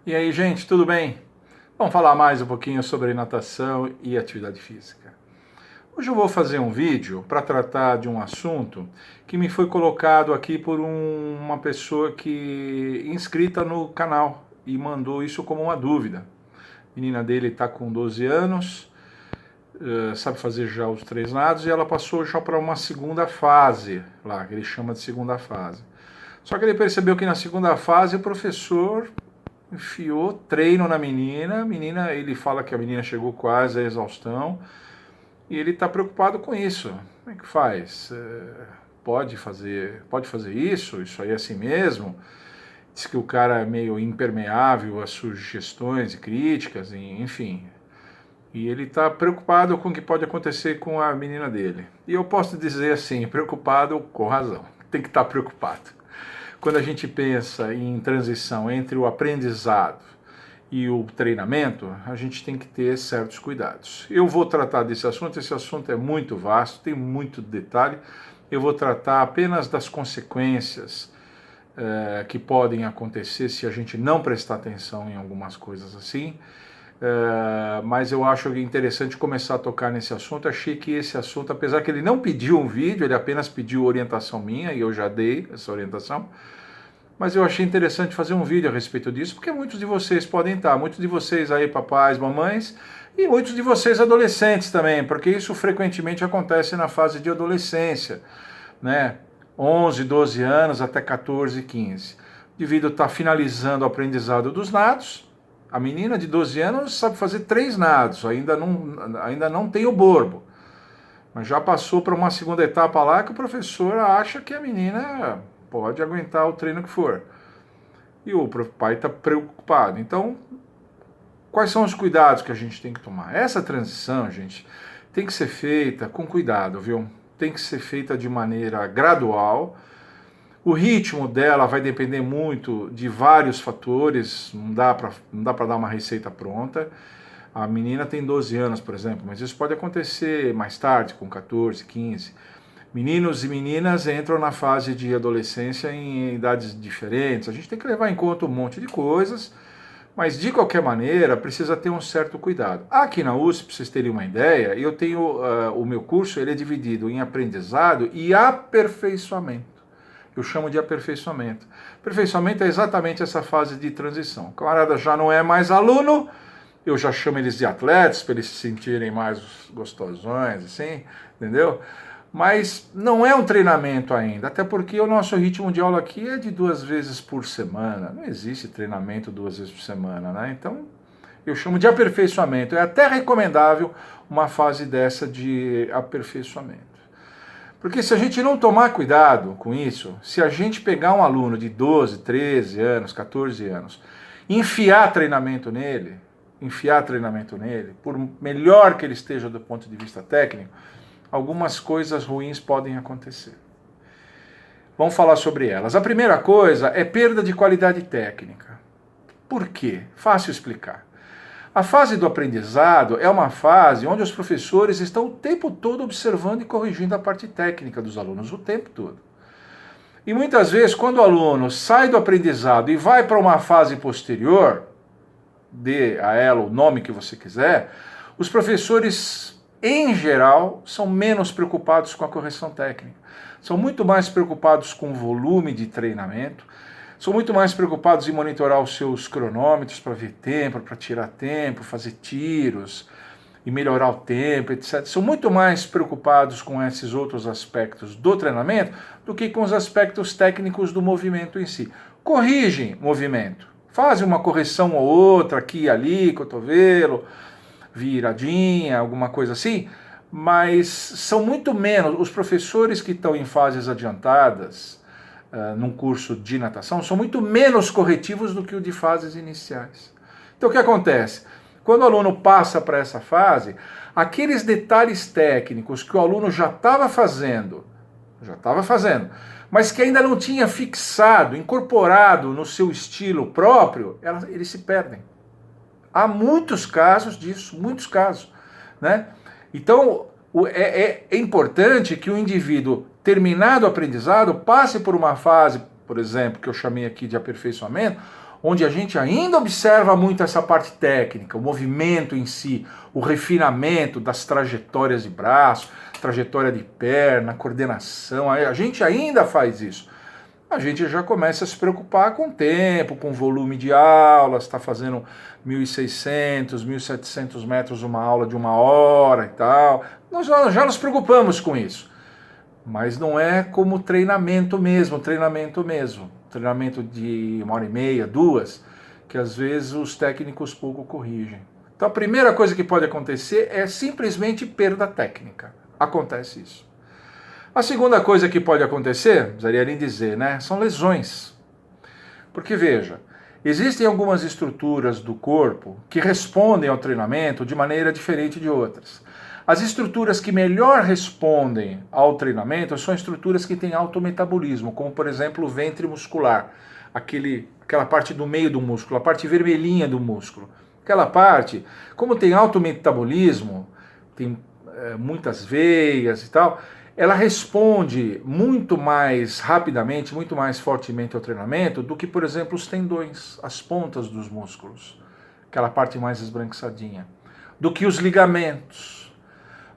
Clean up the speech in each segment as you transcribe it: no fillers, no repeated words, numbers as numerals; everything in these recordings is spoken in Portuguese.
E aí, gente, tudo bem? Vamos falar mais um pouquinho sobre natação e atividade física. Hoje eu vou fazer um vídeo para tratar de um assunto que me foi colocado aqui por uma pessoa inscrita no canal e mandou isso como uma dúvida. A menina dele está com 12 anos, sabe fazer já os 3 nados e ela passou já para uma segunda fase, lá, que ele chama de segunda fase. Só que ele percebeu que na segunda fase o professor enfiou treino na menina, ele fala que a menina chegou quase à exaustão e ele está preocupado com isso. Como é que faz? Pode fazer isso aí é assim mesmo? Diz que o cara é meio impermeável a sugestões e críticas, enfim. E ele está preocupado com o que pode acontecer com a menina dele. E eu posso dizer assim, preocupado com razão, tem que estar preocupado. Quando a gente pensa em transição entre o aprendizado e o treinamento, a gente tem que ter certos cuidados. Eu vou tratar desse assunto, esse assunto é muito vasto, tem muito detalhe. Eu vou tratar apenas das consequências que podem acontecer se a gente não prestar atenção em algumas coisas assim. Mas eu acho interessante começar a tocar nesse assunto. Achei que esse assunto, apesar que ele não pediu um vídeo, ele apenas pediu orientação minha e eu já dei essa orientação, mas eu achei interessante fazer um vídeo a respeito disso, porque muitos de vocês podem estar, muitos de vocês aí, papais, mamães, e muitos de vocês adolescentes também, porque isso frequentemente acontece na fase de adolescência, né? 11, 12 anos até 14, 15. Devido a estar finalizando o aprendizado dos nados, a menina de 12 anos sabe fazer 3 nados, ainda não tem o borbo, mas já passou para uma segunda etapa lá que o professor acha que a menina pode aguentar o treino que for. E o pai está preocupado. Então, quais são os cuidados que a gente tem que tomar? Essa transição, gente, tem que ser feita com cuidado, viu? Tem que ser feita de maneira gradual. O ritmo dela vai depender muito de vários fatores, não dá para dar uma receita pronta. A menina tem 12 anos, por exemplo, mas isso pode acontecer mais tarde, com 14, 15. Meninos e meninas entram na fase de adolescência em idades diferentes. A gente tem que levar em conta um monte de coisas, mas de qualquer maneira precisa ter um certo cuidado. Aqui na USP, para vocês terem uma ideia, eu tenho o meu curso, ele é dividido em aprendizado e aperfeiçoamento. Eu chamo de aperfeiçoamento. Aperfeiçoamento é exatamente essa fase de transição. O camarada já não é mais aluno, eu já chamo eles de atletas, para eles se sentirem mais gostosões, assim, entendeu? Mas não é um treinamento ainda, até porque o nosso ritmo de aula aqui é de 2 vezes por semana. Não existe treinamento 2 vezes por semana, né? Então, eu chamo de aperfeiçoamento. É até recomendável uma fase dessa de aperfeiçoamento. Porque se a gente não tomar cuidado com isso, se a gente pegar um aluno de 12, 13 anos, 14 anos, enfiar treinamento nele, por melhor que ele esteja do ponto de vista técnico, algumas coisas ruins podem acontecer. Vamos falar sobre elas. A primeira coisa é perda de qualidade técnica. Por quê? Fácil explicar. A fase do aprendizado é uma fase onde os professores estão o tempo todo observando e corrigindo a parte técnica dos alunos, o tempo todo. E muitas vezes, quando o aluno sai do aprendizado e vai para uma fase posterior, dê a ela o nome que você quiser, os professores, em geral, são menos preocupados com a correção técnica. São muito mais preocupados com o volume de treinamento, são muito mais preocupados em monitorar os seus cronômetros para ver tempo, para tirar tempo, fazer tiros e melhorar o tempo, etc. São muito mais preocupados com esses outros aspectos do treinamento do que com os aspectos técnicos do movimento em si. Corrigem movimento, fazem uma correção ou outra aqui e ali, cotovelo, viradinha, alguma coisa assim, mas são muito menos. Os professores que estão em fases adiantadas, num curso de natação, são muito menos corretivos do que o de fases iniciais. Então o que acontece? Quando o aluno passa para essa fase, aqueles detalhes técnicos que o aluno já estava fazendo, mas que ainda não tinha fixado, incorporado no seu estilo próprio, eles se perdem. Há muitos casos disso, muitos casos, né? Então, é importante que o indivíduo, terminado o aprendizado, passe por uma fase, por exemplo, que eu chamei aqui de aperfeiçoamento, onde a gente ainda observa muito essa parte técnica, o movimento em si, o refinamento das trajetórias de braço, trajetória de perna, coordenação, a gente ainda faz isso. A gente já começa a se preocupar com o tempo, com o volume de aulas, está fazendo 1.600, 1.700 metros uma aula de 1 hora e tal. Nós já nos preocupamos com isso. Mas não é como treinamento mesmo, treinamento de 1 hora e meia, 2, que às vezes os técnicos pouco corrigem. Então a primeira coisa que pode acontecer é simplesmente perda técnica. Acontece isso. A segunda coisa que pode acontecer, precisaria nem dizer, né, são lesões. Porque veja, existem algumas estruturas do corpo que respondem ao treinamento de maneira diferente de outras. As estruturas que melhor respondem ao treinamento são estruturas que têm alto metabolismo, como por exemplo o ventre muscular, aquela parte do meio do músculo, a parte vermelhinha do músculo. Aquela parte, como tem alto metabolismo, tem muitas veias e tal, ela responde muito mais rapidamente, muito mais fortemente ao treinamento do que, por exemplo, os tendões, as pontas dos músculos, aquela parte mais esbranquiçadinha, do que os ligamentos,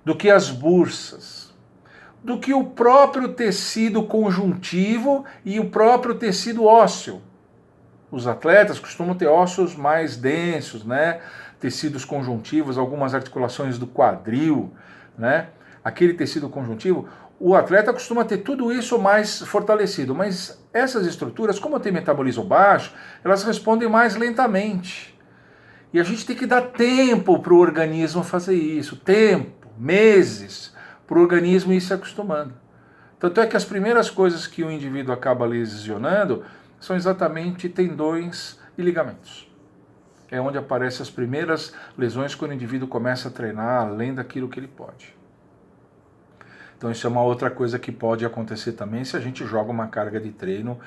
do que as bursas, do que o próprio tecido conjuntivo e o próprio tecido ósseo. Os atletas costumam ter ossos mais densos, né? Tecidos conjuntivos, algumas articulações do quadril, né? Aquele tecido conjuntivo, o atleta costuma ter tudo isso mais fortalecido, mas essas estruturas, como tem metabolismo baixo, elas respondem mais lentamente. E a gente tem que dar tempo para o organismo fazer isso, tempo, meses, para o organismo ir se acostumando. Tanto é que as primeiras coisas que o indivíduo acaba lesionando são exatamente tendões e ligamentos. É onde aparecem as primeiras lesões quando o indivíduo começa a treinar além daquilo que ele pode. Então isso é uma outra coisa que pode acontecer também se a gente joga uma carga de treino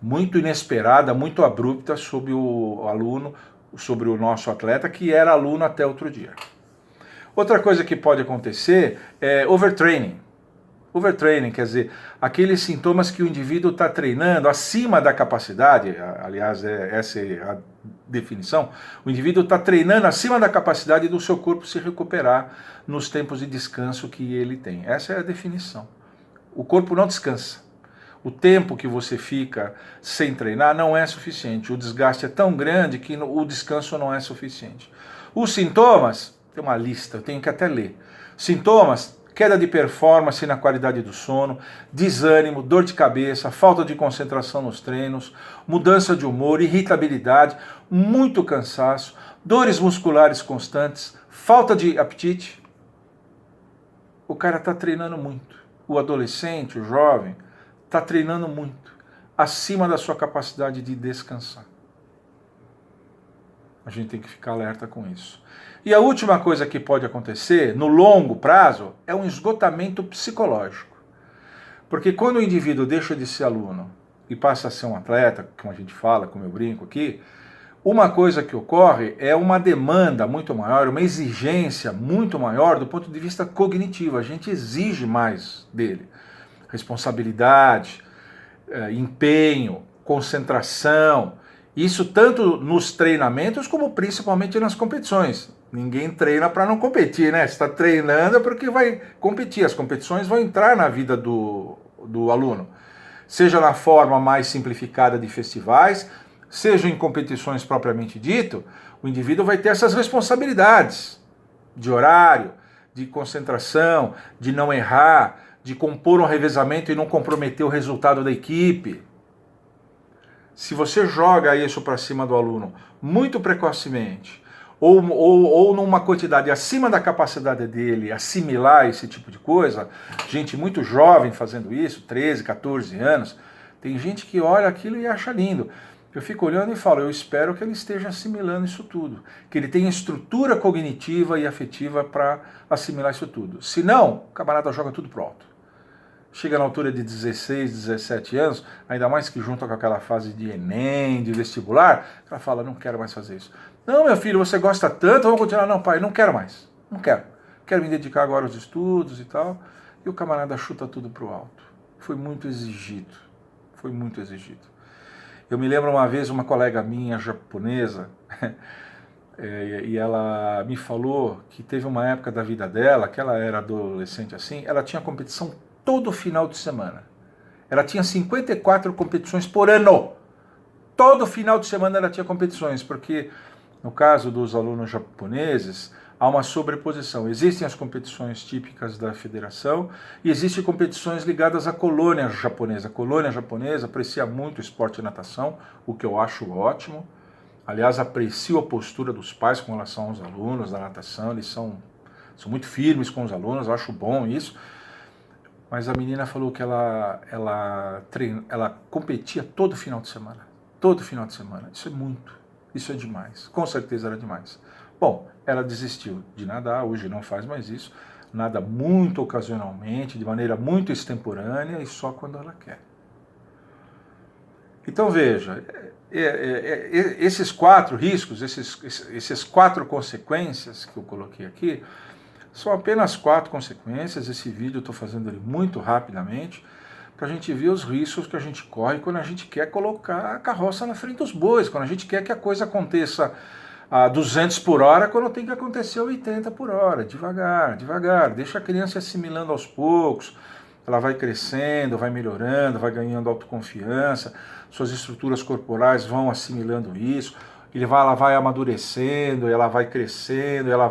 muito inesperada, muito abrupta sobre o aluno, sobre o nosso atleta, que era aluno até outro dia. Outra coisa que pode acontecer é overtraining. Overtraining, quer dizer, aqueles sintomas que o indivíduo está treinando acima da capacidade, aliás, essa é a definição, o indivíduo está treinando acima da capacidade do seu corpo se recuperar nos tempos de descanso que ele tem. Essa é a definição. O corpo não descansa. O tempo que você fica sem treinar não é suficiente. O desgaste é tão grande que o descanso não é suficiente. Os sintomas, tem uma lista, eu tenho que até ler. Sintomas: queda de performance na qualidade do sono, desânimo, dor de cabeça, falta de concentração nos treinos, mudança de humor, irritabilidade, muito cansaço, dores musculares constantes, falta de apetite. O cara está treinando muito. O adolescente, o jovem, está treinando muito, acima da sua capacidade de descansar. A gente tem que ficar alerta com isso. E a última coisa que pode acontecer, no longo prazo, é um esgotamento psicológico. Porque quando o indivíduo deixa de ser aluno e passa a ser um atleta, como a gente fala, como eu brinco aqui, uma coisa que ocorre é uma demanda muito maior, uma exigência muito maior do ponto de vista cognitivo. A gente exige mais dele. Responsabilidade, empenho, concentração. Isso tanto nos treinamentos como principalmente nas competições. Ninguém treina para não competir, né? Você está treinando porque vai competir. As competições vão entrar na vida do aluno. Seja na forma mais simplificada de festivais, seja em competições propriamente dito, o indivíduo vai ter essas responsabilidades de horário, de concentração, de não errar, de compor um revezamento e não comprometer o resultado da equipe. Se você joga isso para cima do aluno muito precocemente, ou numa quantidade acima da capacidade dele assimilar esse tipo de coisa, gente muito jovem fazendo isso, 13, 14 anos, tem gente que olha aquilo e acha lindo. Eu fico olhando e falo, eu espero que ele esteja assimilando isso tudo, que ele tenha estrutura cognitiva e afetiva para assimilar isso tudo. Se não, o camarada joga tudo pro alto. Chega na altura de 16, 17 anos, ainda mais que junta com aquela fase de Enem, de vestibular, ela fala, não quero mais fazer isso. Não, meu filho, você gosta tanto, vamos continuar. Não, pai, não quero mais. Não quero. Quero me dedicar agora aos estudos e tal. E o camarada chuta tudo pro alto. Foi muito exigido. Foi muito exigido. Eu me lembro uma vez uma colega minha japonesa, e ela me falou que teve uma época da vida dela, que ela era adolescente assim, ela tinha competição todo final de semana. Ela tinha 54 competições por ano. Todo final de semana ela tinha competições, porque no caso dos alunos japoneses, há uma sobreposição. Existem as competições típicas da federação e existem competições ligadas à colônia japonesa. A colônia japonesa aprecia muito o esporte de natação, o que eu acho ótimo. Aliás, aprecio a postura dos pais com relação aos alunos da natação, eles são muito firmes com os alunos, eu acho bom isso. Mas a menina falou que ela competia todo final de semana. Todo final de semana. Isso é muito. Isso é demais. Com certeza era demais. Bom, ela desistiu de nadar, hoje não faz mais isso. Nada muito ocasionalmente, de maneira muito extemporânea e só quando ela quer. Então veja, esses 4 riscos, esses 4 consequências que eu coloquei aqui, são apenas 4 consequências. Esse vídeo eu estou fazendo ele muito rapidamente, para a gente ver os riscos que a gente corre quando a gente quer colocar a carroça na frente dos bois, quando a gente quer que a coisa aconteça a 200 por hora, quando tem que acontecer a 80 por hora, devagar, devagar, deixa a criança assimilando aos poucos, ela vai crescendo, vai melhorando, vai ganhando autoconfiança, suas estruturas corporais vão assimilando isso, ela vai amadurecendo, ela vai crescendo, ela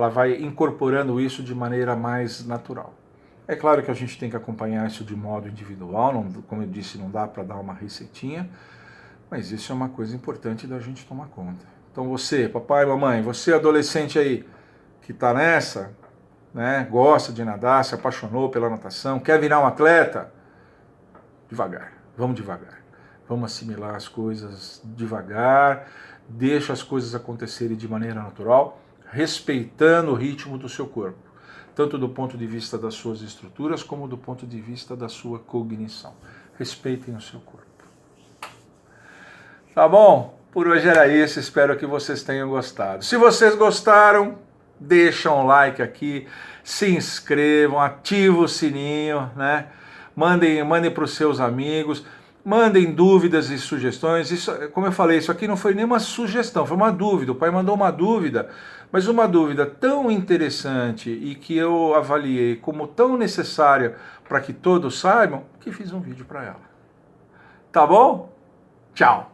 vai incorporando isso de maneira mais natural. É claro que a gente tem que acompanhar isso de modo individual, não, como eu disse, não dá para dar uma receitinha, mas isso é uma coisa importante da gente tomar conta. Então você, papai e mamãe, você adolescente aí que está nessa, né, gosta de nadar, se apaixonou pela natação, quer virar um atleta, devagar, vamos devagar. Vamos assimilar as coisas devagar, deixa as coisas acontecerem de maneira natural, respeitando o ritmo do seu corpo, tanto do ponto de vista das suas estruturas, como do ponto de vista da sua cognição. Respeitem o seu corpo. Tá bom? Por hoje era isso, espero que vocês tenham gostado. Se vocês gostaram, deixa um like aqui, se inscrevam, ativem o sininho, né? Mandem para os seus amigos, mandem dúvidas e sugestões. Isso, como eu falei, isso aqui não foi nenhuma sugestão, foi uma dúvida. O pai mandou uma dúvida, mas uma dúvida tão interessante e que eu avaliei como tão necessária para que todos saibam, que fiz um vídeo para ela. Tá bom? Tchau!